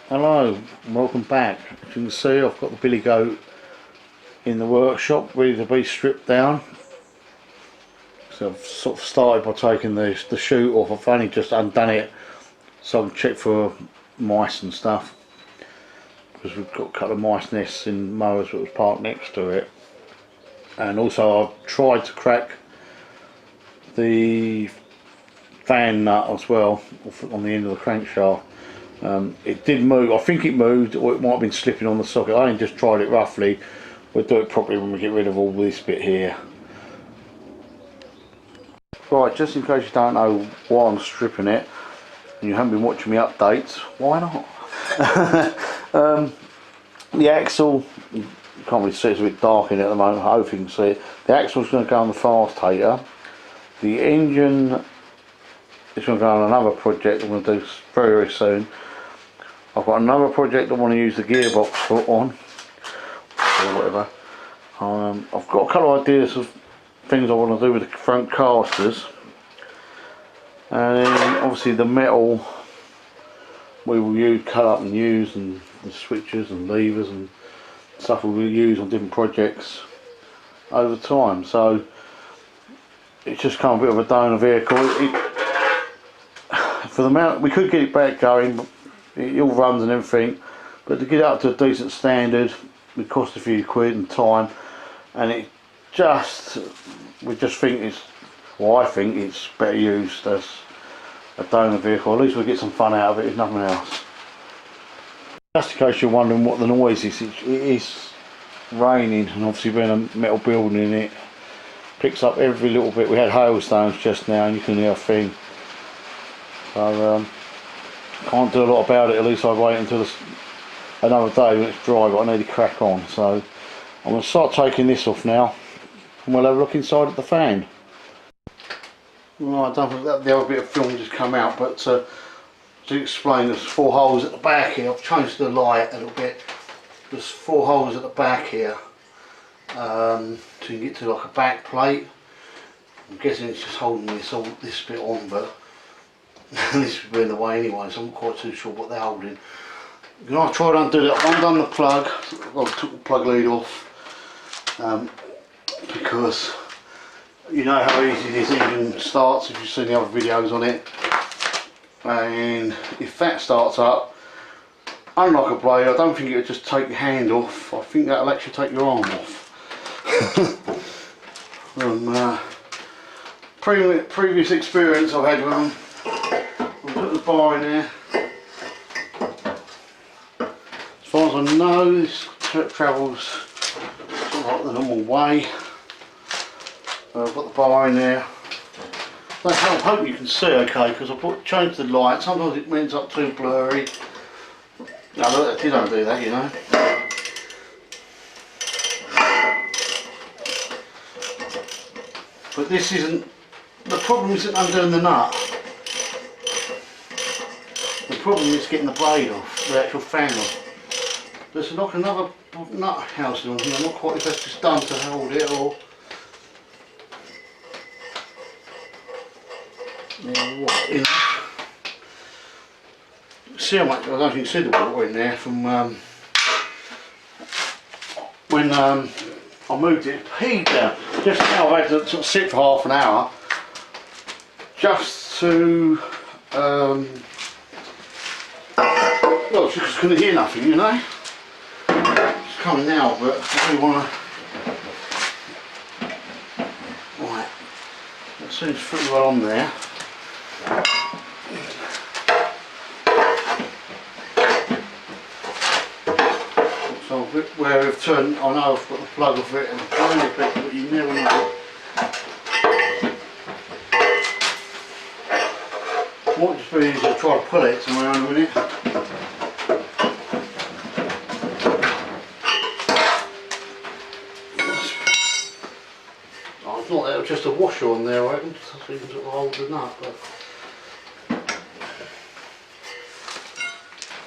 Hello, and welcome back. As you can see, I've got the billy goat in the workshop ready to be stripped down. So I've sort of started by taking the chute off. I've only just undone it so I can check for mice and stuff, because we've got a couple of mice nests in mowers that was parked next to it. And also I've tried to crack the fan nut as well on the end of the crankshaft. It did move. I think it moved, or it might have been slipping on the socket. I only just tried it roughly. We'll do it properly when we get rid of all this bit here. Right, just in case you don't know why I'm stripping it and you haven't been watching me updates, why not? The axle, you can't really see, it's a bit dark in it at the moment. I hope you can see it. The axle's going to go on the fast tater. The engine is going to go on another project I'm going to do very, very soon. I've got another project I want to use the gearbox on, or whatever. I've got a couple of ideas of things I want to do with the front casters, and then obviously the metal we will use, cut up and use, and the switches and levers and stuff we will use on different projects over time. So it's just kind of a bit of a donor vehicle. For the amount, we could get it back going, but it all runs and everything, but to get it up to a decent standard would cost a few quid and time, and we just think it's, well, I think it's better used as a donor vehicle. At least we'll get some fun out of it, if nothing else. Just in case you're wondering what the noise is, it is raining, and obviously being a metal building in it, picks up every little bit. We had hailstones just now and you can hear a thing. So can't do a lot about it. At least I'll wait until another day when it's dry, but I need to crack on. So I'm going to start taking this off now and we'll have a look inside at the fan. Right, I don't think that the other bit of film just come out, but to explain, there's 4 holes at the back here. I've changed the light a little bit. There's 4 holes at the back here, so you can get to like a back plate. I'm guessing it's just holding this bit on, but this would be in the way anyway, so I'm not quite too sure what they're holding. When I tried to undo it, I've undone the plug. I took the plug lead off because you know how easy this engine starts if you've seen the other videos on it, and if that starts up, unlike a blade, I don't think it would just take your hand off. I think that'll actually take your arm off. From previous experience I've had with them, I'll put the bar in there. As far as I know, this travels sort of like the normal way. I've got the bar in there. I hope you can see okay, because I've changed the light. Sometimes it ends up too blurry. No, you don't do that, you know. But this isn't, the problem isn't undoing the nut. The problem is getting the blade off, the actual fan off. There's like another nut housing on here. I'm not quite if that's just done to hold it, or what, you know. See how much, I don't think you see the water in there from when I moved it peed down. Just now I've had to sort of sit for half an hour just to well, just couldn't hear nothing, you know. It's coming now, but I really want to. Right, that seems pretty well on there. So where I've turned, I know I've got the plug off it and the phone a bit, but you never know. Might just be easier to try to pull it somewhere in a minute. Oh, it's not there, it's just a washer on there, I reckon, so you can sort of hold the nut, but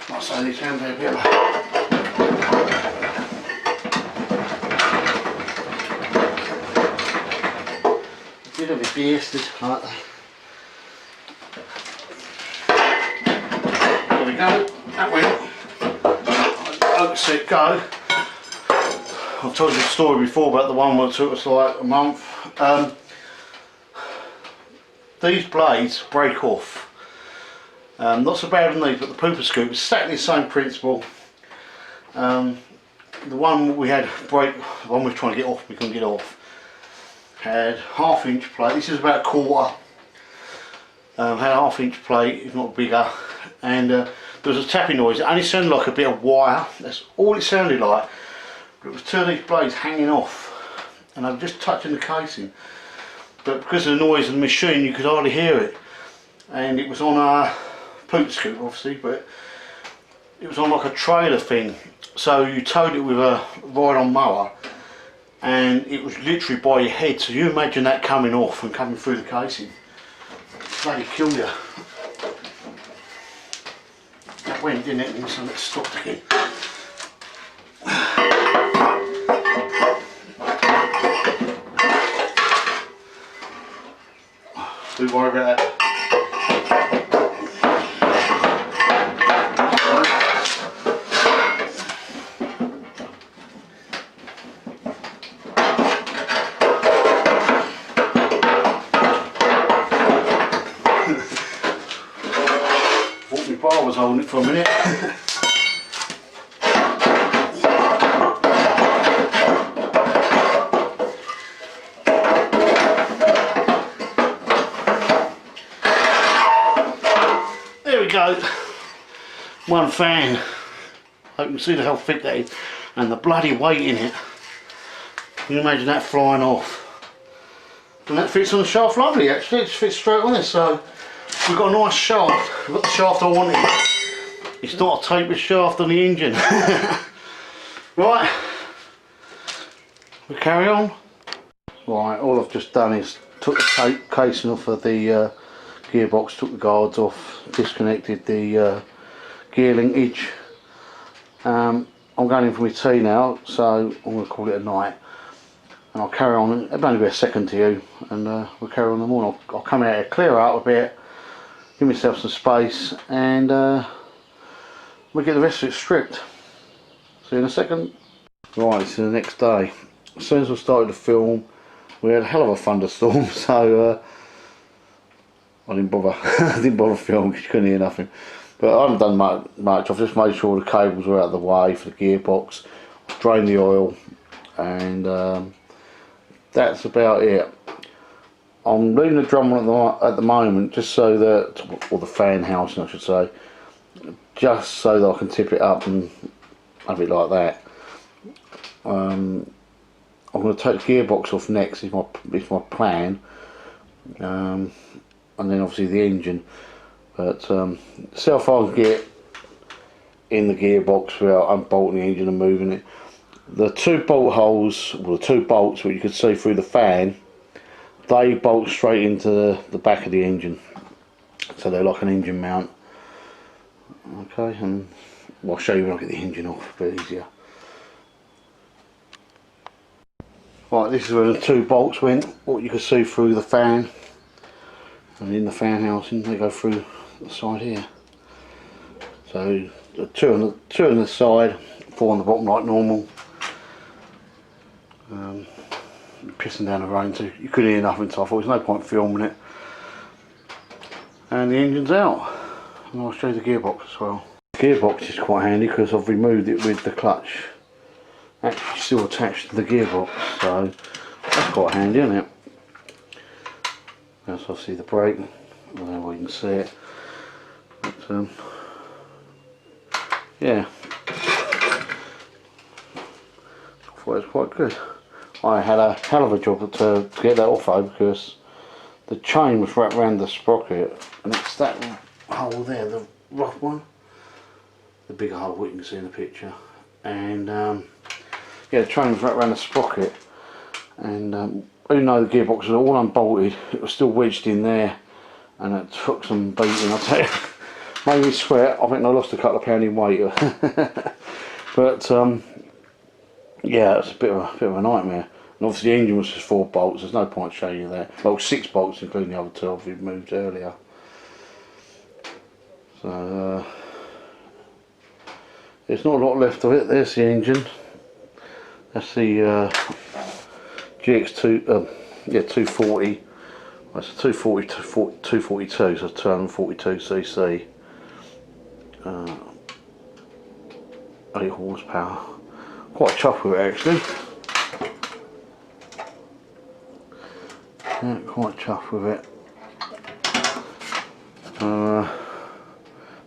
like I say, these can be a bit of a bastard, like that. There we go, that went. Work, set, go. I've told you the story before about the one that took us like a month. These blades break off. Not so bad on these, but the pooper scoop is exactly the same principle. The one we had break, the one we were trying to get off, we couldn't get off, had ½ inch plate. This is about a quarter. Had a ½ inch plate, if not bigger, and there was a tapping noise. It only sounded like a bit of wire. That's all it sounded like. But it was two of these blades hanging off, and I was just touching the casing. But because of the noise of the machine, you could hardly hear it. And it was on a pooper scoop, obviously, but it was on like a trailer thing. So you towed it with a ride-on mower, and it was literally by your head. So you imagine that coming off and coming through the casing. Bloody kill you. That went, didn't it? And so it stopped again. Don't worry about that. Thought my bar was holding it for a minute. There we go. One fan. Hope you can see how thick that is, and the bloody weight in it. Can you imagine that flying off? And that fits on the shaft lovely, actually. It fits straight on this. So we've got a nice shaft. We've got the shaft I wanted. It's not a tapered shaft on the engine. Right, we carry on. Right, all I've just done is took the casing off of the gearbox, took the guards off, disconnected the gear linkage. I'm going in for my tea now, so I'm going to call it a night. And I'll carry on, it'll only be a second to you, and we'll carry on in the morning. I'll come out here, clear out a bit, give myself some space, and we'll get the rest of it stripped. See you in a second. Right, it's the next day. As soon as I started to film, we had a hell of a thunderstorm, so I didn't bother. I didn't bother filming because you couldn't hear nothing. But I haven't done much. I've just made sure the cables were out of the way for the gearbox, drained the oil, and that's about it. I'm leaving the drum on at the moment just so that, or the fan housing I should say, just so that I can tip it up and have it like that. I'm going to take the gearbox off next, is my plan, and then obviously the engine. But see how far I can get in the gearbox without unbolting the engine and moving it. The two bolt holes, well, the two bolts which you could see through the fan, they bolt straight into the back of the engine, so they're like an engine mount. Okay, and I'll show you when I get the engine off, a bit easier. Right, this is where the two bolts went, what you can see through the fan, and in the fan housing they go through the side here. So the two on the side, 4 on the bottom like normal. Pissing down the rain, so you couldn't hear nothing, so I thought there's no point filming it. And the engine's out, and I'll show you the gearbox as well. The gearbox is quite handy because I've removed it with the clutch actually still attached to the gearbox, so that's quite handy, isn't it? That's obviously the brake. I don't know if you can see it, but yeah, I thought it was quite good. I had a hell of a job to get that off though, because the chain was wrapped around the sprocket, and it's that hole there, the rough one, the bigger hole what you can see in the picture, and yeah, the chain was wrapped around the sprocket, and even though the gearbox was all unbolted, it was still wedged in there, and it took some beating, I'll tell you. Made me sweat. I think I lost a couple of pounds in weight. But yeah, it's a bit of a nightmare. And obviously the engine was just 4 bolts, there's no point showing you that. Well, 6 bolts including the other 2 I've removed earlier. So There's not a lot left of it. There's the engine. That's the GX2, yeah, 240. That's a 240 to 242, so 242cc. 8 horsepower. Quite chuffed with it actually. Yeah, quite chuffed with it.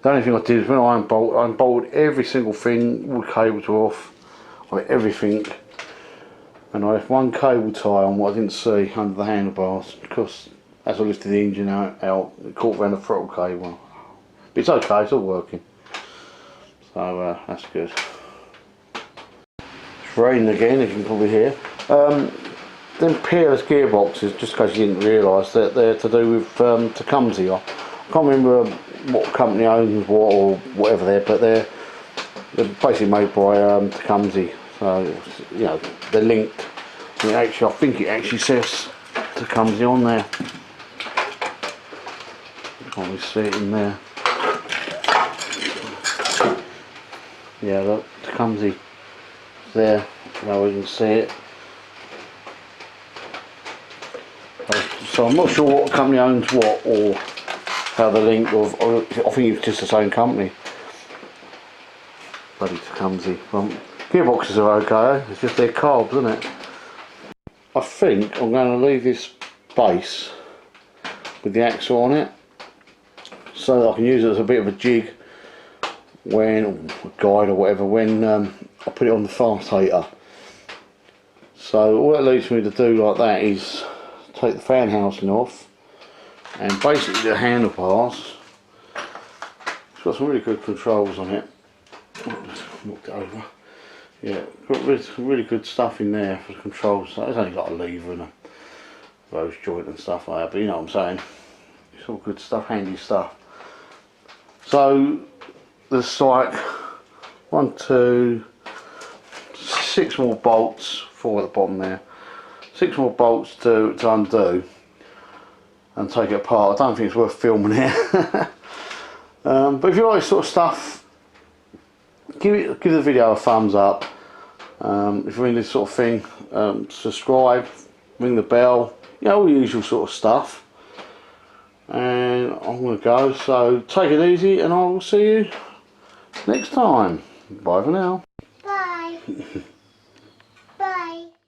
The only thing I did is when I unbolted every single thing, all the cables were off, everything, and I left one cable tie on what I didn't see under the handlebars, because as I lifted the engine out it caught around the throttle cable. But it's okay, it's all working, so that's good. It's raining again, as you can probably hear. Them peerless gearboxes, just in case you didn't realise, that they're to do with Tecumseh. I can't remember what company owns what or whatever but they're basically made by Tecumseh. So you know they're linked. And actually, I think it actually says Tecumseh on there. Can't really see it in there. Yeah, look, Tecumseh there. Now we can see it. So I'm not sure what company owns what or how they're linked, or I think it's just the same company. Bloody Tecumseh. Gearboxes are okay, it's just their carbs, isn't it? I think I'm going to leave this base with the axle on it, so that I can use it as a bit of a jig when, or a guide or whatever, when I put it on the fast hater. So all it leads me to do like that is take the fan housing off, and basically the handlebars, it's got some really good controls on it. Just knocked it over. Yeah, got really good stuff in there for the controls. So it's only got a lever and a rose joint and stuff like that, but you know what I'm saying. It's all good stuff, handy stuff. So there's like 1, 2, 6 more bolts, 4 at the bottom there. 6 more bolts to undo and take it apart. I don't think it's worth filming it. But if you like this sort of stuff, give the video a thumbs up. If you're into this sort of thing, subscribe, ring the bell, you know, all the usual sort of stuff. And I'm going to go, so take it easy and I will see you next time. Bye for now. Bye.